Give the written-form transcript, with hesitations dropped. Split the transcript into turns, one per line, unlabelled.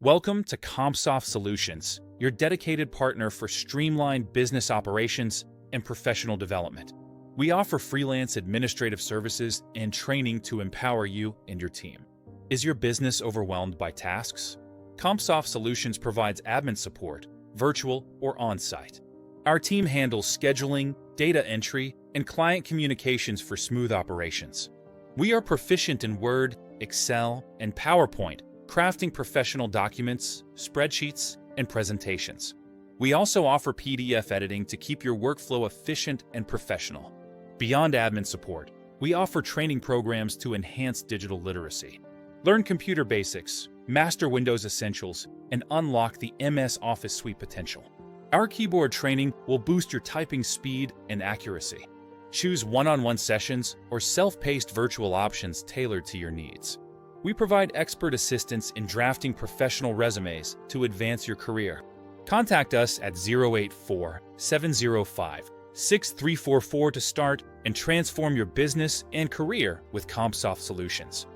Welcome to CompSoft Solutions, your dedicated partner for streamlined business operations and professional development. We offer freelance administrative services and training to empower you and your team. Is your business overwhelmed by tasks? CompSoft Solutions provides admin support, virtual or on-site. Our team handles scheduling, data entry, and client communications for smooth operations. We are proficient in Word, Excel, and PowerPoint, crafting professional documents, spreadsheets, and presentations. We also offer PDF editing to keep your workflow efficient and professional. Beyond admin support, we offer training programs to enhance digital literacy. Learn computer basics, master Windows essentials, and unlock the MS Office suite potential. Our keyboard training will boost your typing speed and accuracy. Choose one-on-one sessions or self-paced virtual options tailored to your needs. We provide expert assistance in drafting professional resumes to advance your career. Contact us at 084-705-6344 to start and transform your business and career with CompSoft Solutions.